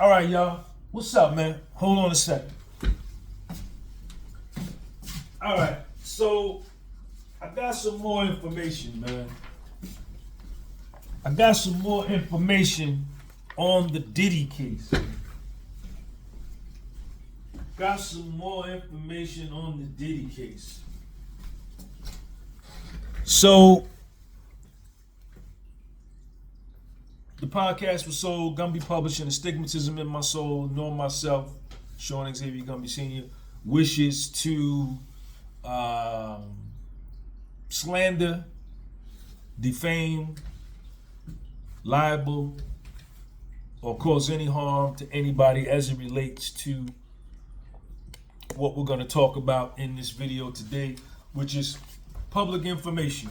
All right, y'all. What's up, man? Hold on a second. All right, so I got some more information, man. I got some more information on the Diddy case. Got some more information on the Diddy case. So, the podcast was sold, gonna be publishing Astigmatism in My Soul, knowing myself, Sean Xavier Gumby Sr., wishes to slander, defame, libel, or cause any harm to anybody as it relates to what we're going to talk about in this video today, which is public information.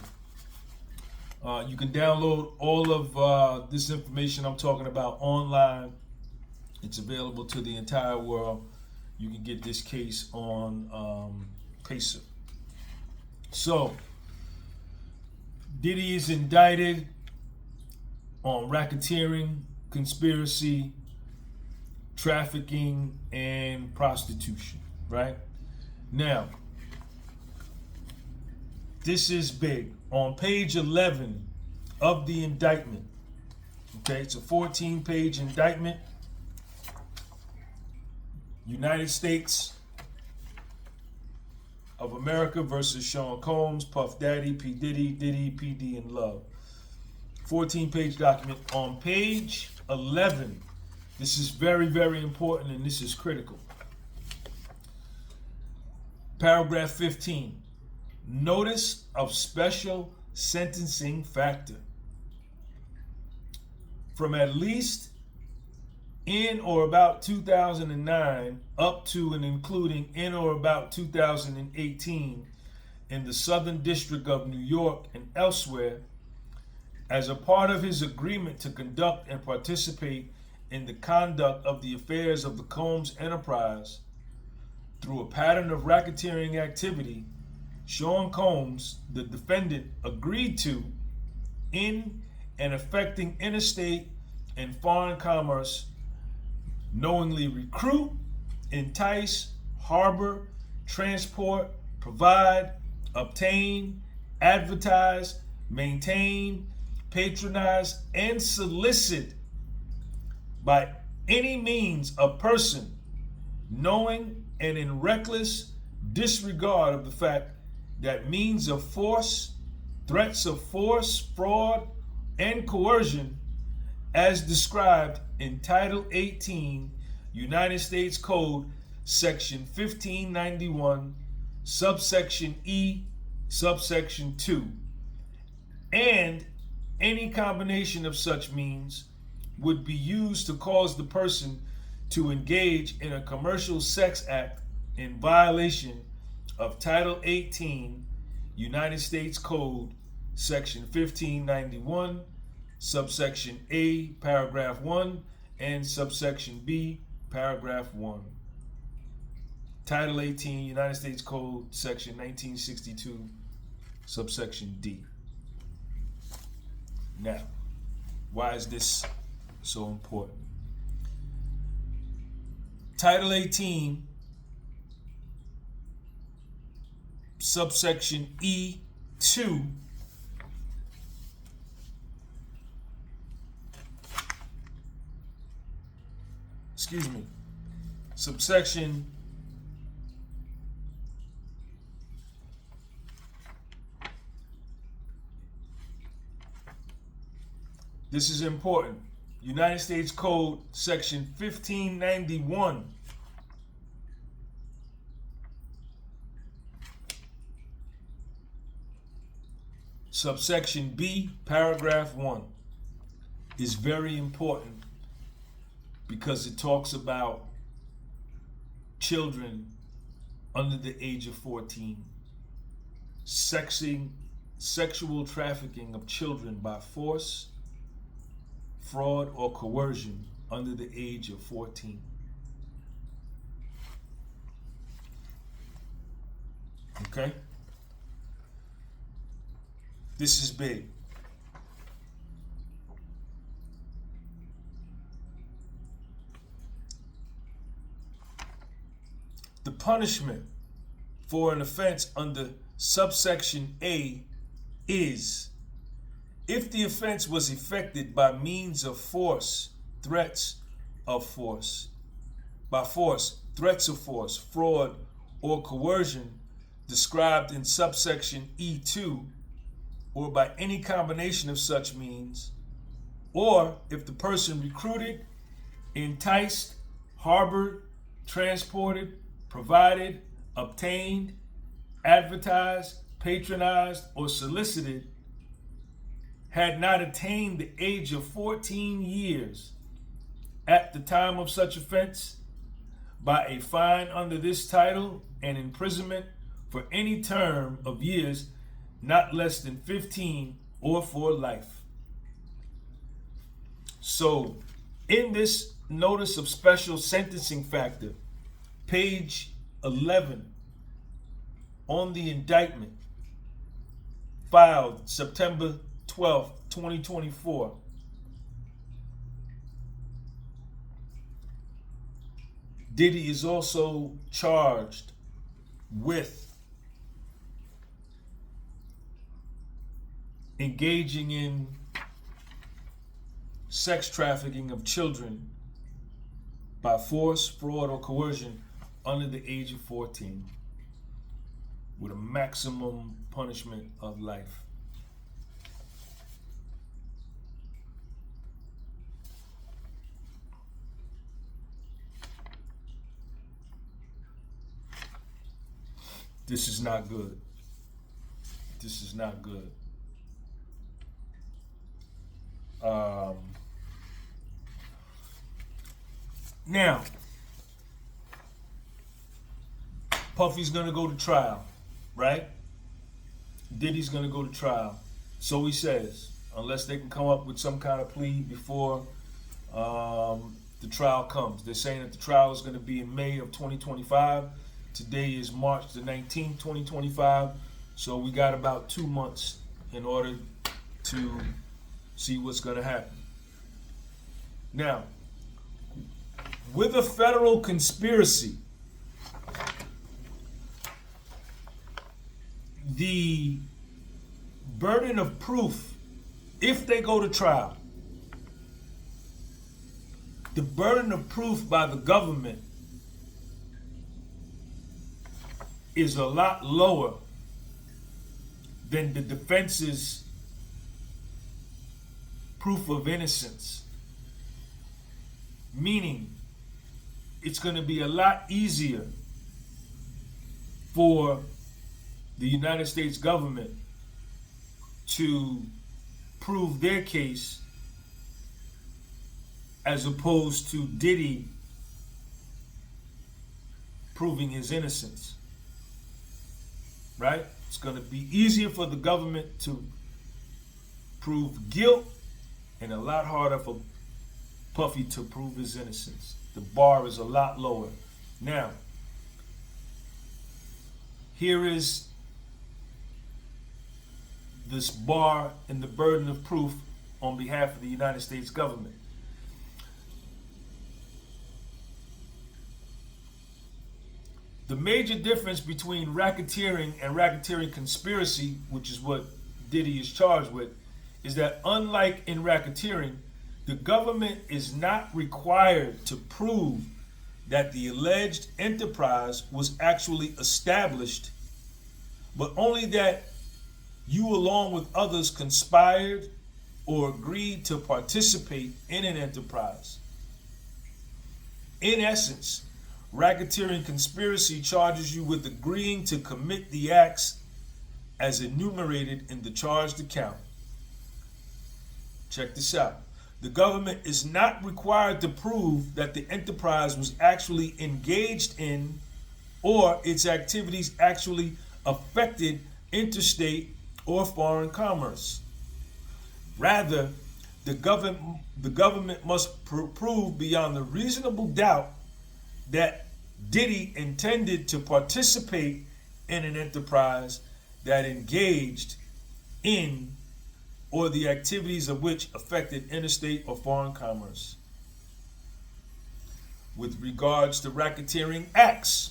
You can download all of this information I'm talking about online. It's available to the entire world. You can get this case on Pacer. So, Diddy is indicted on racketeering, conspiracy, trafficking, and prostitution, right? Now, this is big. On page 11 of the indictment, okay, it's a 14-page indictment. United States of America versus Sean Combs, Puff Daddy, P. Diddy, PD, and Love. 14-page document. On page 11, this is very, very important, and this is critical. Paragraph 15. Notice of special sentencing factor. From at least in or about 2009 up to and including in or about 2018 in the Southern District of New York and elsewhere, as a part of his agreement to conduct and participate in the conduct of the affairs of the Combs enterprise through a pattern of racketeering activity, Sean Combs, the defendant, agreed to, in and affecting interstate and foreign commerce, knowingly recruit, entice, harbor, transport, provide, obtain, advertise, maintain, patronize, and solicit by any means a person knowing and in reckless disregard of the fact that means of force, threats of force, fraud, and coercion as described in Title 18, United States Code, Section 1591, subsection E, subsection 2, and any combination of such means would be used to cause the person to engage in a commercial sex act in violation of Title 18, United States Code, Section 1591, subsection A, paragraph 1, and subsection B, paragraph 1. Title 18, United States Code, Section 1962, subsection D. Now, why is this so important? Title 18, subsection E2, subsection this is important. United States Code, Section 1591. Subsection B, paragraph 1 is very important because it talks about children under the age of 14, sexual trafficking of children by force, fraud, or coercion under the age of 14. Okay? This is big. punishment for an offense under subsection A is if the offense was effected by means of force, threats of force, threats of force, fraud, or coercion described in subsection E2, or by any combination of such means, or if the person recruited, enticed, harbored, transported, provided, obtained, advertised, patronized, or solicited had not attained the age of 14 years at the time of such offense, by a fine under this title and imprisonment for any term of years not less than 15 or for life. So in this notice of special sentencing factor, page 11 on the indictment filed September 12th, 2024, Diddy is also charged with engaging in sex trafficking of children by force, fraud, or coercion under the age of 14, with a maximum punishment of life. This is not good. This is not good. Now, Puffy's gonna go to trial, right? Diddy's gonna go to trial. So he says, unless they can come up with some kind of plea before the trial comes. They're saying that the trial is gonna be in May of 2025. Today is March the 19th, 2025. So we got about 2 months in order to see what's gonna happen. Now, with a federal conspiracy, the burden of proof, if they go to trial, the burden of proof by the government is a lot lower than the defense's proof of innocence. Meaning, it's going to be a lot easier for the United States government to prove their case as opposed to Diddy proving his innocence. Right? It's going to be easier for the government to prove guilt and a lot harder for Puffy to prove his innocence. The bar is a lot lower. Now, here is this bar and the burden of proof on behalf of the United States government. The major difference between racketeering and racketeering conspiracy, which is what Diddy is charged with, is that unlike in racketeering, the government is not required to prove that the alleged enterprise was actually established, but only that you along with others conspired or agreed to participate in an enterprise. In essence, racketeering conspiracy charges you with agreeing to commit the acts as enumerated in the charged account. Check this out. The government is not required to prove that the enterprise was actually engaged in or its activities actually affected interstate or foreign commerce. Rather, the government must prove beyond a reasonable doubt that Diddy intended to participate in an enterprise that engaged in or the activities of which affected interstate or foreign commerce. With regards to racketeering acts,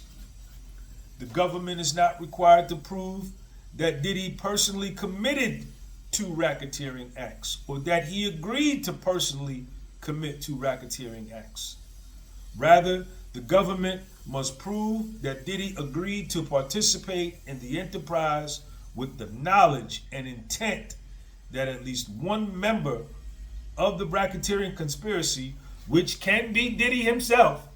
The government is not required to prove that Diddy personally committed two racketeering acts or that he agreed to personally commit two racketeering acts. Rather, the government must prove that Diddy agreed to participate in the enterprise with the knowledge and intent that at least one member of the racketeering conspiracy, which can be Diddy himself,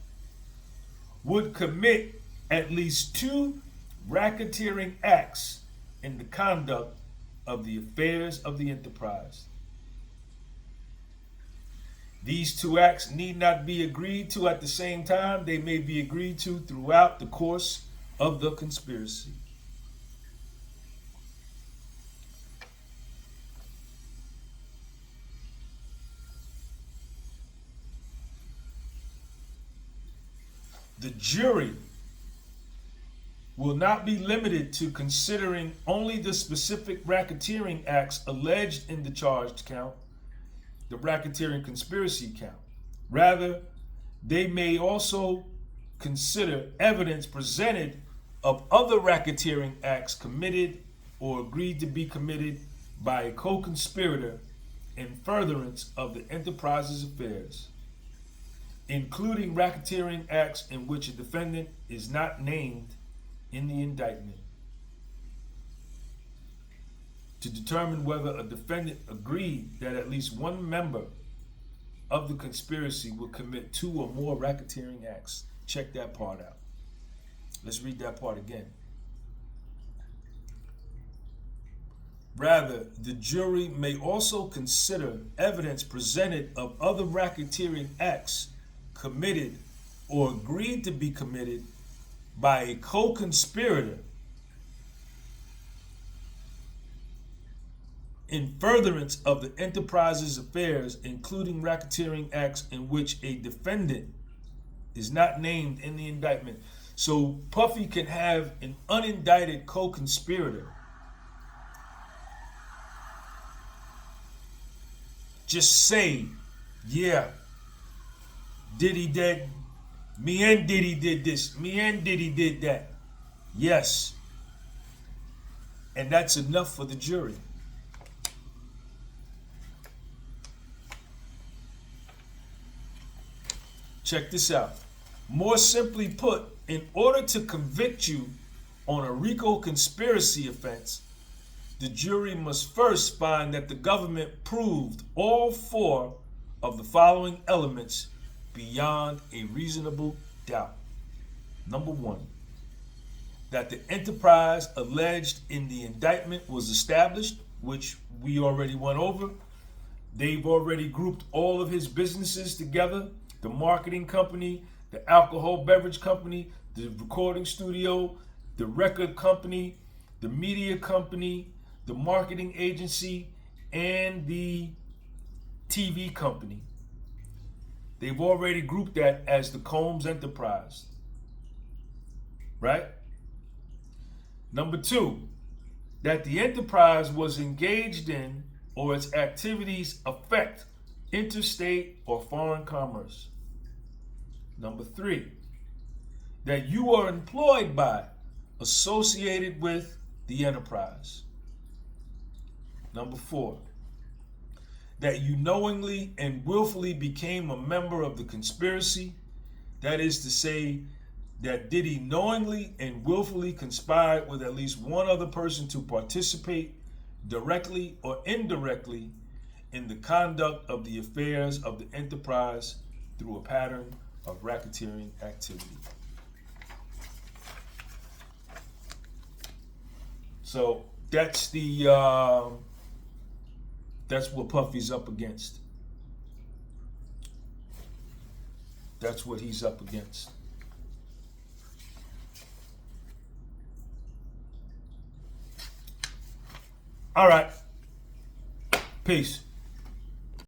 would commit at least two racketeering acts in the conduct of the affairs of the enterprise. These two acts need not be agreed to at the same time. They may be agreed to throughout the course of the conspiracy. The jury will not be limited to considering only the specific racketeering acts alleged in the charged count, the racketeering conspiracy count. Rather, they may also consider evidence presented of other racketeering acts committed or agreed to be committed by a co-conspirator in furtherance of the enterprise's affairs, including racketeering acts in which a defendant is not named in the indictment. To determine whether a defendant agreed that at least one member of the conspiracy would commit two or more racketeering acts. Check that part out. Let's read that part again. Rather, the jury may also consider evidence presented of other racketeering acts committed or agreed to be committed by a co-conspirator in furtherance of the enterprise's affairs, including racketeering acts in which a defendant is not named in the indictment. So Puffy can have an unindicted co-conspirator just say, yeah, Diddy did, me and Diddy did this, me and Diddy did that. Yes. And that's enough for the jury. Check this out. More simply put, in order to convict you on a RICO conspiracy offense, the jury must first find that the government proved all four of the following elements beyond a reasonable doubt. Number one, that the enterprise alleged in the indictment was established, which we already went over. They've already grouped all of his businesses together: the marketing company, the alcohol beverage company, the recording studio, the record company, the media company, the marketing agency, and the TV company. They've already grouped that as the Combs Enterprise, right? Number two, that the enterprise was engaged in or its activities affect interstate or foreign commerce. Number three, that you are employed by, associated with the enterprise. Number four, that you knowingly and willfully became a member of the conspiracy. That is to say, that Diddy knowingly and willfully conspired with at least one other person to participate directly or indirectly in the conduct of the affairs of the enterprise through a pattern of racketeering activity. So that's what Puffy's up against. That's what he's up against. All right. Peace.